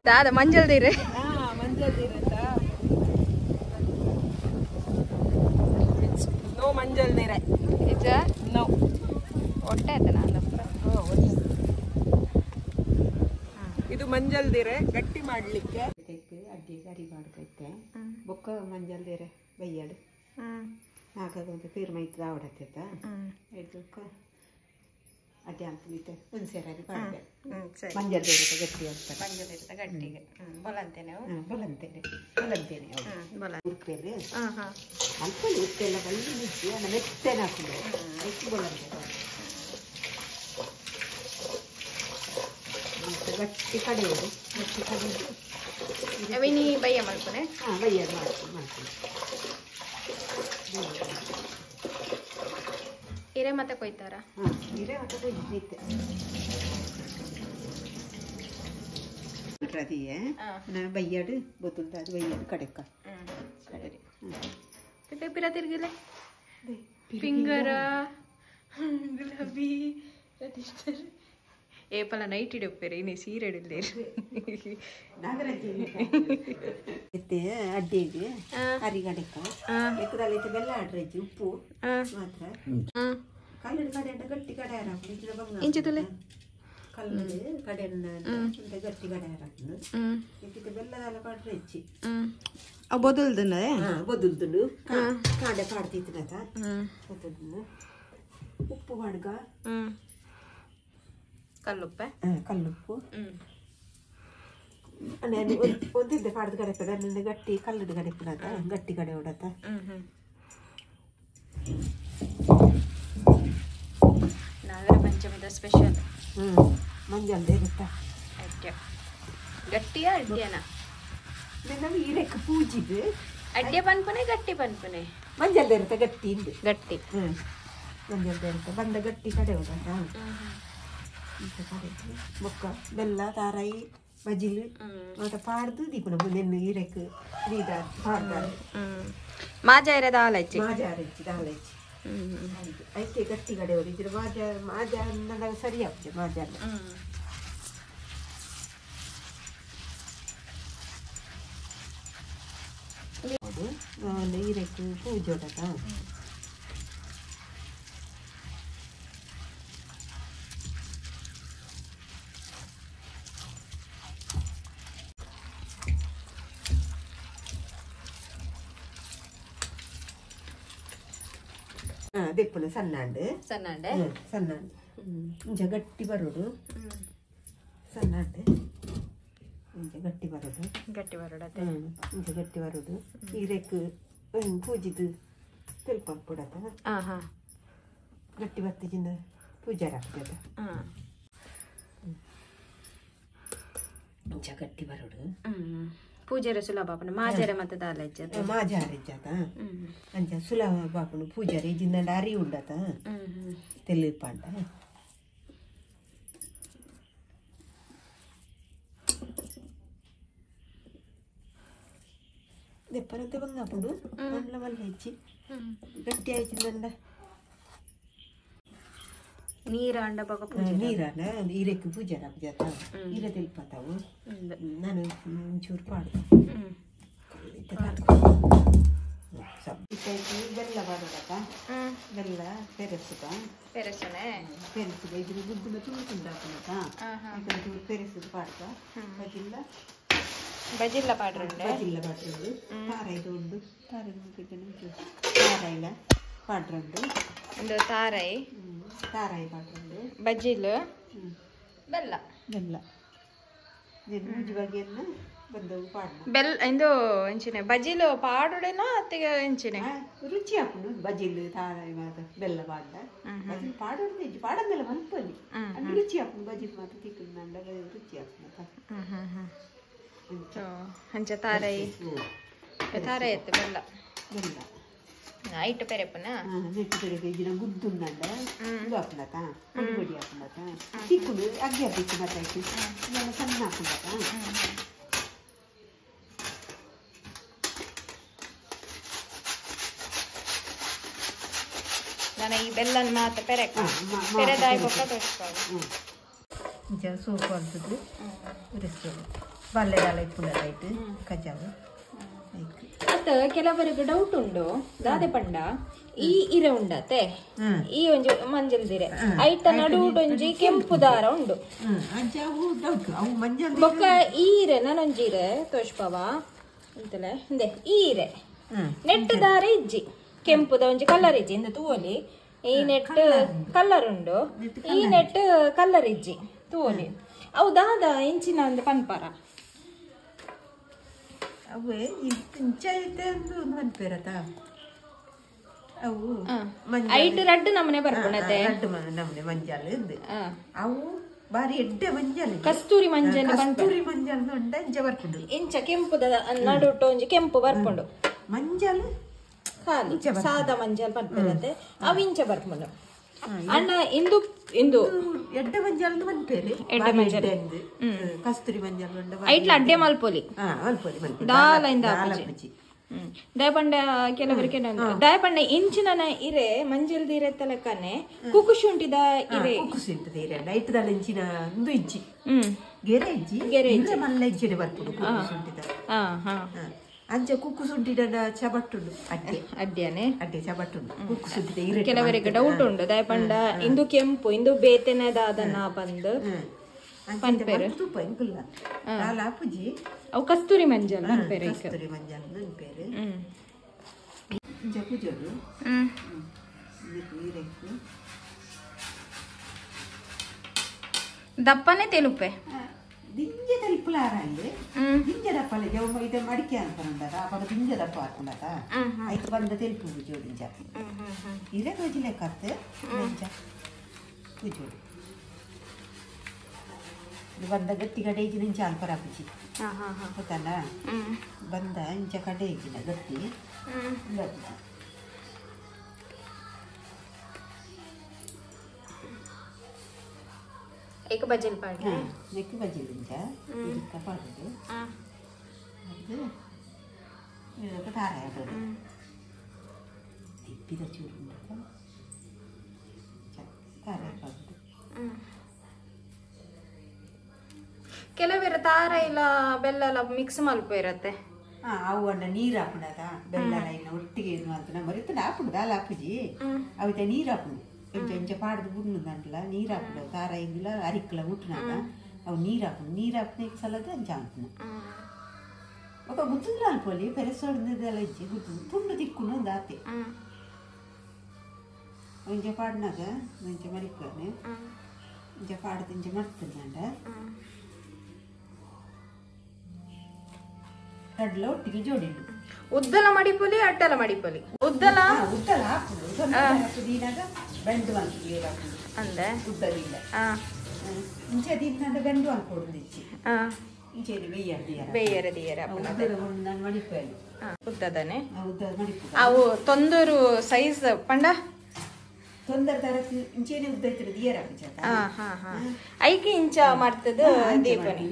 ದಾದ ಮಂಜಲ್ ದೀರೆ ಮಂಜಲ್ ದೀರೆ ನೋ ಮಂಜಲ್ ದೀರೆ ನಿಜ ನೋ ಹೊಟ್ಟೆ ಆಯ್ತಾ ನಾನು ಇದು ಮಂಜಲ್ ದೀರೆ ಗಟ್ಟಿ ಮಾಡ್ಲಿಕ್ಕೆ ಅಡ್ಡಿ ಕರಿ ಮಾಡ್ಕೈತೆ ಬೊಕ್ಕ ಮಂಜಲ್ ದೀರೆ ಬೈಯಾಡು ನಾಲ್ಕು ಪೀರ್ ಮೈತ್ ಆವಡತ್ತೈತ ಇದಕ್ಕೆ ಅದೇ ಅಂತ ಹುಣಸೆರಾಗಿ ಪಾಡ್ದೆ ಮಂಜಲ್ ದೀರೆ ಗಟ್ಟಿ ಅಂತ ಮಂಜಲ್ ಇರುತ್ತೆ ಗಟ್ಟಿಗೆ ಬಲಂತೇನೆ ಬಲಂತೇನೆ ಉಪ್ಪೇರಿ ಅಲ್ಪಲ್ಲಿ ಉಪ್ಪೆಲ್ಲ ಬಲ್ಲಿ ಮುಚ್ಚಿ ಆಮೇಲೆ ಮೆತ್ತನೆ ಹಾಕಿದೆ ಹೆಚ್ಚು ಬಲಂತೆ ಮತ್ತೆ ಗಟ್ಟಿ ಕಡೆಯೋದು ಗಟ್ಟಿ ಕಡೆಯೋದು ಅವಿನಿ ಬಯ್ಯ ಮಾಡ್ಕೊನೆ ಬೈಯ್ಯದು ಮಾಡ್ತೀನಿ ಹಿರೇ ಮತ್ತೆ ಕೊಯ್ತಾರ ಹಿರೇ ಮತ್ತೆ ಕೊಯ್ದೈತೆ ರದಿಯೇ ನಾನು ಬೈಯಾಡು ಗೊತ್ತುಂಟು ಅದು ಬೈಯಾಡು ಕಡೆಕ್ಕ ಸರಿ ಪೇಪಿರ ತಿರ್ಗಿಲ್ಲ ಫಿಂಗರ ಗುಲಾಬಿ ರಜಿಸ್ಟರ್ ಏಪಲ ನೈಟ್ ಇಡಪ್ಪೇರಿ ಇನ್ನು ಸೀರೆ ಇಡಲಿ ಎತ್ತೆ ಅಡ್ಡಿಗೆ ಕರಿಗಡೆಕ ಎಕ್ಕದಲ್ಲಿ ಬೆಲ್ಲ ಆಡ್ರಜ್ಜಿ ಉಪ್ಪು ಮಾತ್ರ ಕಲ್ಲಡ ಕಡೆ ಅಂತ ಗಟ್ಟಿ ಕಡೆ ಇಂಚಿತಲೆ ಕಲ್ಲಡು ಕಡೆಯನ್ನ ಗಟ್ಟಿ ಕಡೆ ಹಾಕನ್ನು ಎಕ್ಕಿದ ಬೆಲ್ಲದಲ್ಲ ಪಾಡ್ರಜ್ಜಿ ಬೊದಲ್ದನ್ನ ಬೊದಲ್ದುಂಡು ಕಾಡೆ ಪಾಡ್ತಿತ್ತನತ ಉಪ್ಪು ಮಾಡ್ಗ ಕಲ್ಲುಪ್ಪೆ ಕಲ್ಲುಪ್ಪು ಒಂದಿದ್ದೆ ಪಾಡ್ದು ಕಡೆಪದ ನನ್ನ ಗಟ್ಟಿ ಕಲ್ಲಡು ಕಡೆಪುನತ ಗಟ್ಟಿ ಕಡೆ ಹೊಡತ ನಾಗರ ಪಂಚಮಿದ ಸ್ಪೆಷಲ್ ಮಂಜಲ್ದೇ ಇರುತ್ತಾ ಅಡ್ಡ ಗಟ್ಟಿಯ ಅಡ್ಡ್ಯನ ನಾವು ಈರಕ್ಕೆ ಪೂಜಿದು ಅಡ್ಡೆ ಪನ್ಪನೆ ಗಟ್ಟಿ ಪನ್ಪನೆ ಮಂಜಲ್ದೇ ಇರುತ್ತೆ ಗಟ್ಟಿ ಇಂದು ಗಟ್ಟಿ ಮಂಜಲ್ದೇ ಇರುತ್ತೆ ಬಂದ ಗಟ್ಟಿ ಕಡೆ ಹೊಡತ ಬೊಕ್ಕ ಬೆಲ್ಲ ತಾರಾಯಿ ಬಜಿಲು ಮತ್ತೆ ಪಾಡ್ದು ದೀಪನ ನೆನ್ನು ಈರಕ್ಕೆ ದೀದ ಪಾಡ್ದಾರೆ ಮಾಜಾಯಿರ ದಾಲಚ್ಚಿ ದಾಲಚ್ಚಿ ಐಕೆ ಗಟ್ಟಿ ಕಡೆ ಹೊಡಿದ್ರೆ ಮಾಜ ಅನ್ನದಾಗ ಸರಿ ಆಗ್ತದೆ ಮಾಜ ಈರಕ್ಕೆ ಪೂಜೆ ಹೊಡತ ದೆಪ್ಪುನ ಸಣ್ಣಂಡು ಸಣ್ಣಂಡು ಇಂಚ ಗಟ್ಟಿ ಬರೋಡು ಸಣ್ಣಂಡು ಇಂಚ ಗಟ್ಟಿ ಬರೋಡು ಇಂಚ ಗಟ್ಟಿ ಬರೋಡು ಈರೆಕ್ ಪೂಜಿದು ತೆಲ್ಪ ಬಿಡತ್ತ ಗಟ್ಟಿ ಬತ್ತಿಜಿಂದ ಪೂಜಾರ ಹಾಕ್ತದ ಇಂಚ ಗಟ್ಟಿ ಬರೋಡು ಪೂಜಾರ ಸುಲಭ ಮಾಜಾರ ಮತ್ತೆ ದಾಲ ಮಾಜಾರ ಇಜ್ಜಾತ ಅಂಚ ಸುಲಭ ಬಾಪನು ಪೂಜಾರ ಇಜಿಂದ ಅರಿ ಉಂಡತ ತೆಲ್ಲಿಪಾಂಡ ದೆಪ್ಪರಂತೆ ಬಂಗಾಪುಂಡು ಮಂಡ್ಲ ಮಲ್ಲ ಹೆಚ್ಚಿ ಗಟ್ಟಿ ಆಯ್ತಿಂದ ನೀರ ಅಂಡ ಬಗ ನೀರನ್ನ ಈರೆಕ್ಕೆ ಪೂಜಾರ ಹಾಕ್ಜಾತ ಈರ ತೆಲ್ಪತಾವು ನಾನು ಚೂರು ಪಾಡ್ದು ಬೆಲ್ಲ ಬಾಡೋದಕ್ಕ ಬೆಲ್ಲ ಪೆರೆಸುದ ಇದ್ರ ಗುಡ್ಡಿನ ತುಂಡು ಹಾಕೋದಕ್ಕ ಚೂರು ಪೆರೆಸುದು ಪಾಡ್ದ ಬಜಿಲ್ಲ ಪಾಡ್ರಂಡು ತಾರಾಯಿ ದೊಡ್ಡು ತಾರಾಯಿಲ ಪಾಡ್ರಂಡು ಒಂದು ತಾರಾಯಿ ಪಾಡ್ರಂಡು ಬಜಿಲು ಬೆಲ್ಲ ನಿಜವಾಗಿಯನ್ನ ಬಂದವು ಪಾಡ್ನ ಬೆಲ್ಲ ಇಂದು ಎಂಚಿನೆ ಬಜಿಲು ಪಾಡುಡೆನೋ ಅತ್ತಿಗೆ ಎಂಚಿನೆ ರುಚಿ ಹಾಕೊಂಡು ಬಜಿಲು ತಾರಾಯಿ ಮಾತ ಬೆಲ್ಲ ಪಾಡ್ದ ಬಜಿಲು ಪಾಡೋದು ಹೆಜ್ಜೆ ಪಾಡಂದೆಲ್ಲ ಮಲ್ಪಲ್ಲಿ ಅಲ್ಲಿ ರುಚಿ ಹಾಕೊಂಡು ಬಜಿಲು ಮಾತು ತಿಕ್ಕೊಂಡು ನಂಡ ರುಚಿ ಹಾಕೊಂಡು ಅಂಚ ತಾರಾಯಿ ಎತ್ತು ಬೆಲ್ಲ ಐಟು ಪೆರೆಪುನ ನೆಟ್ಟು ಕಡೆಗೆ ಇದಿನ ಗುದ್ದುಂಡ ಇದು ಹಾಕೊಂಡತ ಪೊಡಿ ಪೊಡಿ ಹಾಕೊಂಡತ ತಿಕ್ಕೊಂಡು ಅಗ್ಗೆ ಹಾಕಿ ಮತ್ತೆ ಸಣ್ಣ ಹಾಕೊಂಡತ ನಾನು ಈ ಬೆಲ್ಲನ ಮಾತ್ರ ಪೆರೆದಾಯಿ ಬೊಕ್ಕ ತೋರಿಸ್ಕೊಳ್ಳಿ ಸೋಪ್ ಅಂತದ್ದು ಉರಿಸ್ಬೋದು ಬಲ್ಲೆಲ್ಲ ಇಪ್ಪುಳ್ಳಾಯ್ತು ಕಜ್ಜಾವು ಮತ್ತ ಕೆಲವರಿಗೆ ಡೌಟ್ ಉಂಡು ದಾದೆ ಪಂಡ ಈ ಇರೆ ಉಂಡತೆ ಈ ಒಂಜಿ ಮಂಜಲ್ ದಿರೆ ಐತ ನಡುಟೊಂಜಿ ಕೆಂಪು ದಾರ ಉಂಡು ಬೊಕ್ಕ ಈ ಇರೆ ನನೊಂಜಿರೆ ತೋಷ್ಪವ ಅಂತಲೆ ಹಿಂದೆ ಈ ಇರೆ ನೆಟ್ ದಾರ ಇಜ್ಜಿ ಕೆಂಪುದ ಒಂಜಿ ಕಲರ್ ಇಜ್ಜಿ ಇಂದ ತೂವಲಿ ಈ ನೆಟ್ ಕಲರ್ ಉಂಡು ಈ ನೆಟ್ ಕಲರ್ ಇಜ್ಜಿ ತೂವಲಿ ಅವು ದಾದ ಇಂಚಿನ ಒಂದು ಪನ್ಪರ ಅವೇ ಇಂಚ ಐತೆ ಅಂದು ಮನ್ಪೇರತ ಅವು ಐಟ್ ರಡ್ಡು ನಮನೆ ಬರ್ಕೊಳತೆ ರಡ್ಡು ನಮನೆ ಮಂಜಾಲ್ ಅವು ಬಾರಿ ಎಡ್ಡೆ ಮಂಜಾಲ್ ಕಸ್ತೂರಿ ಮಂಜಲ್ ಕಸ್ತೂರಿ ಮಂಜಾಲ್ ಉಂಡ ಇಂಚ ಬರ್ಕೊಂಡು ಇಂಚ ಕೆಂಪುದ ನಡುಟು ಒಂಜಿ ಕೆಂಪು ಬರ್ಕೊಂಡು ಮಂಜಾಲ್ ಖಾಲಿ ಸಾದಾ ಮಂಜಲ್ ಬರ್ಪೇರತೆ ಅವು ಇಂಚ ಬರ್ಕೊಂಡು ಅಣ್ಣ ಇಂದು ಇಂದು ಎಡ್ಡೆ ಮಂಜಾಲ್ ಮನ್ಪೇರಿ ಎಡ್ಡೆ ಮಂಜಲ್ ಕಸ್ತೂರಿ ಮಂಜಾಲ್ ಉಂಡ ಐಟ್ಲ ಅಡ್ಡೆ ಮಲ್ಪೊಲಿ ದಾಲಿಂದ ದಯಪಂಡ ಕೆಲವರಿಗೆ ದಯಪಂಡ ಇಂಚಿನ ಇರೆ ಮಂಜಲ್ ದೀರೆ ತಲಕನೆ ಕುಕುಶುಂಟಿದ ಇರೆ ಕುಕುಶುಂಟಿದ ಇರೆ ಐಟ್ದ ಇಂಚಿನ ಒಂದು ಇಜ್ಜಿ ಗೆರೆ ಇಜ್ಜಿ ಗೆರೆ ಇಜ್ಜಿ ಮಲ್ಲ ಇಜ್ಜಿಡೆ ಬರ್ಪುಡು ಕುಕುಶುಂಟಿದ ಅಂಚ ಕುಕ್ಕುಸುಂಟಿಡ ಚಬಟ್ಟುಂಡು ಅಡ್ಡೆ ಅಡ್ಡೆನೆ ಅಡ್ಡೆ ಚಬಟ್ಟುಂಡು ಕುಕ್ಕುಸುಂಟಿದ ಇರೆ ಕೆಲವರಿಗೆ ಡೌಟ್ ಉಂಡು ದಯಪಂಡ ಇಂದು ಕೆಂಪು ಇಂದು ಬೇತೆನೆದಾದನ ಬಂದು ಪನ್ಪೇರು ಪನ್ಪುಲ್ಲ ಲಾಪುಜಿ ಅವು ಕಸ್ತೂರಿ ಮಂಜಲ್ ಪನ್ಪೇರು ಕಸ್ತೂರಿ ಮಂಜಲ್ ಪನ್ಪೇರು ಜಪುಜೋಡು ದಪ್ಪನೆ ತೆಲುಪೆ ದಿಂಜ ತಲುಪಲಾರಲ್ಲಿ ದಿಂಜ ದಪ್ಪಲೆ ಜವ ಇದು ಮಡಿಕೆ ಅನ್ಕೊಂಡದ ಅವಾಗ ದಿಂಜ ದಪ್ಪ ಹಾಕೊಂಡದ ಐದು ಬಂದ ತೆಲುಪು ಜೋಡಿಂಜ ಇರೆ ರೋಜಿಲೆ ಕತ್ತೆ ದಿಂಜ ಪೂಜೋಡು ಬಂದ ಗಟ್ಟಿ ಕಡೆ ಇಜ್ಜಿನ ಇಂಚ ಅಲ್ಪರ ಹಾಕಿ ಗೊತ್ತಲ್ಲ ಬಂದ ಇಂಚ ಕಡೆ ಇಜ್ಜಿನ ಗಟ್ಟಿ एक बजल पाड नेक बजल इंच ಇದಕ್ಕ ಪಾಡುದು ಅದು ಇದಕ್ಕೆ ದಾರ ಹಾಕೋದು ತಿಪ್ಪಿದ ಚೂರು ಉಂಟು ದಾರ ಹಾಕೋದು ಕೆಲವರ ತಾರ ಇಲ್ಲ ಬೆಲ್ಲ ಎಲ್ಲ ಮಿಕ್ಸ್ ಮಲ್ಪ ಇರತ್ತೆ ಅವನ್ನ ನೀರು ಹಾಕೊಂಡದ ಬೆಲ್ಲ ಇನ್ನು ಒಟ್ಟಿಗೆ ಇದು ಮಾಡ್ತಾನೆ ಮರಿತ ಹಾಕೊಂಡ ಅಲ್ಲ ಹಾಕುಜಿ ಅವತ್ತ ನೀರು ಹಾಕೊಂಡು ಇಂಚ ಇಂಚ ಪಾಡ್ದು ಬುಡ್ನದಂಟ್ಲ ನೀರು ಹಾಕೊಂಡು ತಾರ ಇಲ್ಲ ಅರಿಕ್ಕಲ ಮುಟ್ಟಿನಾಗ ಅವು ನೀರು ಹಾಕೊಂಡು ಸಲದ ಅಂಚ ಹಾಕ್ನ ఒక గుర్తుంది రాలిపోయి పెరసోడిది అలా ఇచ్చి గుర్తుంది పుండు తిక్కును దాతే ఇంచ పాడినాక మంచి మరిక్కొని ఇంచ పాడితే ఇంచ మడుతుందండ ಕಡ್ಲ ಒಟ್ಟಿಗೆ ಜೋಡಿಡು ಉದ್ದಲ ಮಡಿಪೊಲಿ ಅಡ್ಡಲ ಮಡಿಪೊಲಿ ಉದ್ದಲ ಉದ್ದಲ ಹಾಕುದು ದಿನಾಗ ಬೆಂಡು ಅನ್ಕೊಳ್ಳಿ ಹಾಕುದು ಅಂದೆ ಉದ್ದಲಿಲ್ಲ ಇಂಚೆ ದಿನ ಬೆಂಡು ಅನ್ಕೊಡುದು ಇಚ್ಚಿ ಇಂಚೆದು ಬೇಯರ ದಿಯರ ನಾನು ಮಡಿಪೇನು ಉದ್ದದನೆ ಉದ್ದ ಮಡಿಪು ಅವು ತೊಂದೂರು ಸೈಜ್ ಪಂಡ ತೊಂದರ ತರಕ್ಕೆ ಇಂಚೆನೆ ಉದ್ದ ಇತ್ತು ದಿಯರ ಐಕೆ ಇಂಚ ಮಾಡ್ತದ ದೀಪನಿ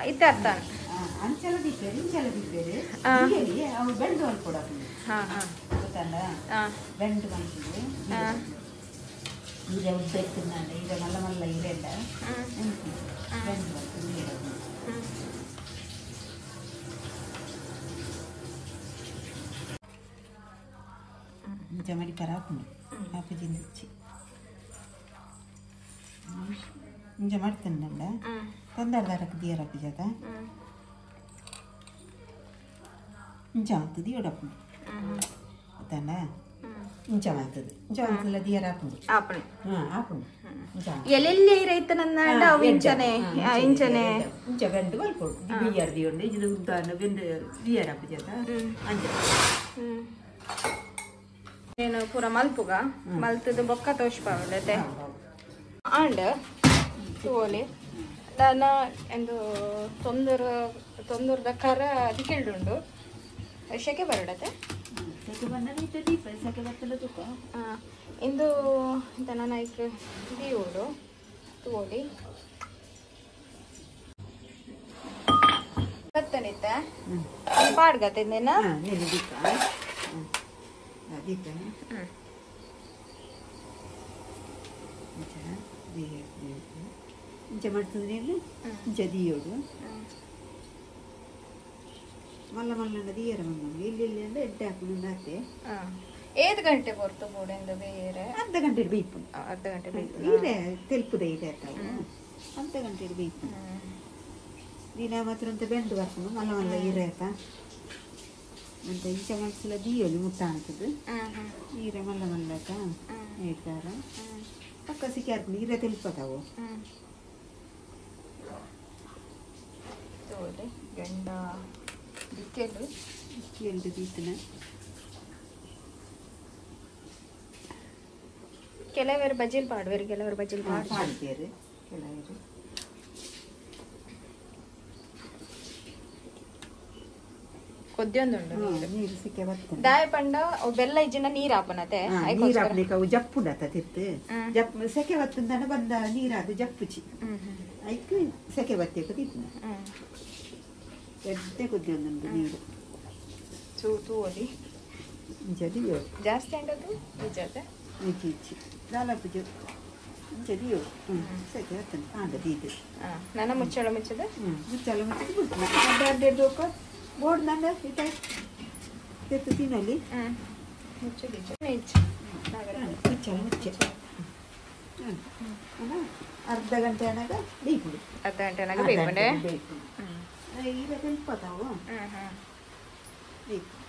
ಇತ್ತ ಅರ್ಥ ಅಂಚಲ ದಿಪ್ಪೇರು ಇಂಚಲ ದಿಪ್ಪೇರು ಅವು ಬೆಂಡು ಅನ್ಕೊಡೋದು ಗೊತ್ತಲ್ಲ ಬೆಂಡು ಮಾಡ್ತಿದ್ದೆ ಈಗ ಉದ್ದ ಇತ್ತು ನಾನು ಈಗ ಮಲ್ಲ ಮಲ್ಲ ಇರೆಲ್ಲ ಬೆಂಡು ಮಾಡ್ತೀನಿ ಇಂಚ ಮಡಿಕರ ಹಾಕೊಂಡು ಹಾಪುಜಿಂದ ಇಚ್ಚಿ ಇಂಚ ಮಾಡ್ತಾನಲ್ಲ ತೊಂದರ ದಾರಕ್ಕೆ ದಿಯರ ಹಾಪಿಜಾತ ಇಂಚ ಮಾಡ್ತದೆ ಇಡಪ್ಪು ಗೊತ್ತಲ್ಲ ಇಂಚ ಮಾಡ್ತದೆ ಇಂಚ ಮಾಡ್ತಲ್ಲ ದಿಯರ ಹಾಕೊಂಡು ಹಾಕೊಂಡು ಎಲ್ಲೆಲ್ಲಿ ರೈತನನ್ನ ಇಂಚನೆ ಇಂಚನೆ ಇಂಚ ಬೆಂಡು ಮಲ್ಕೊಡು ಬಿಯ್ಯಾರ ದಿಯೊಂಡು ಇದು ಉದ್ದಾನ ಬೆಂಡು ದಿಯರ ಹಾಪಿಜಾತ ಅಂಚ నేను పూర మల్పుగా మల్తుది బొక్క తోసిపోవలైతే అండ్ ತೋಲೆ ದಾನ ಎಂದು ತೊಂದೂರದ ಕರ ದಿಕ್ಕಿಲ್ಡುಂಡು ಶೆಕೆ ಬರಡತೆ ಇಂದು ದನ ನಾಯ್ಕ ದೀವುಡು ತೋಲಿ ಬತ್ತನಿತ್ತ ಪಾಡ್ಗತ್ತಿಂದೇನ ఇంచ మడుతుంది నీళ్ళు ఇంచ తీయడు మళ్ళీ మళ్ళీ తీయరమ్మ ఇల్లు అంటే ఎడ్డాకు నాకే ఏది గంಟೆ ಹೊರತು ಬೋಡೆಂದು ಬೇರೆ ಅರ್ಧ ಗಂಟೆ ಬೇಯ್ಪು ಅರ್ಧ ಗಂಟೆ ಬೇಕು ಇದೆ ತೆಲ್ಪುದೆ ಇದೆ ಅರ್ಧ ಗಂಟೆ ಬೇಯ್ಪು ದಿನ ಮಾತ್ರ ಅಂತ ಬೆಂಡು ಬರ್ಕೊಂಡು ಮಲ್ಲ ಮಲ್ಲ ಈರೇತ ಅಂತ ಇಂಚ ಮನಸ್ಸೆಲ್ಲ ದೀಯಲಿ ಮುಟ್ಟ ಅಂತದ್ದು ಈರೆ ಮಲ್ಲ ಮಲ್ಲಕ ಹೇಳ್ತಾರ ಪಕ್ಕ ಸಿಕ್ಕಾರ್ಕೊಂಡು ಈರೆ ತೆಲ್ಪತಾವು ತೋಡೆ ಗಂಡ ದಿಕ್ಕೆಲು ಎಲ್ದು ದೀತನ ಕೆಲವರು ಬಜ್ಜಿಲ್ ಪಾಡುವರು ಕೆಲವರು ಬಜ್ಜಿಲ್ ಪಾಡ್ತಾರೆ ಕೆಲವರು ಕೊದ್ಯೊಂದುಂಡು ನೀರು ಸಿಕ್ಕೆ ಬರ್ತದೆ ದಾಯ ಪಂಡ ಬೆಲ್ಲ ಇಜ್ಜಿನ ನೀರು ಹಾಪನತೆ ನೀರು ಹಾಕ್ಲಿಕ್ಕೆ ಅವು ಜಪ್ಪುಡತ ತಿತ್ತು ಜಪ್ಪು ಸೆಕೆ ಬತ್ತಂದನ ಬಂದ ನೀರಾದು ಜಪ್ಪುಚಿ ಐಕ್ ಸೆಕೆ ಬತ್ತೇಕ ತಿತ್ತು ಎಡ್ಡೆ ಕುದ್ಯೊಂದುಂಡು ನೀರು ತೂವಲಿ ಜದಿಯೋ ಜಾಸ್ತಿ ಅಂಡದು ಇಜ್ಜತೆ ಇಚ್ಚಿ ಇಚ್ಚಿ ದಾಲಪುಜು ಜದಿಯೋ ಸೆಕೆ ಬತ್ತಂದು ಆಂಡದು ಇದು ನನ್ನ ಮುಚ್ಚಳ ಮುಚ್ಚದ ಮುಚ್ಚಲ ಮುಚ್ಚಿ ಬಿಡ್ತೀನಿ ಅಡ್ಡೆಡ್ಡು ಬೋರ್ಡ್ ನಂಡ ಇಟ್ಟ ತೆತ್ತು ತಿನ್ನಲಿ ಮುಚ್ಚದಿ ಮುಚ್ಚಲ ಮುಚ್ಚೆ ಅರ್ಧ ಗಂಟೆ ಅನಾಗ ಬೇಯ್ಬಿಡು ಅರ್ಧ ಗಂಟೆ ಬೇಯ್ಕೊಂಡೆ ಈಗ ತೆಲ್ಪತಾವು ಬೇಕು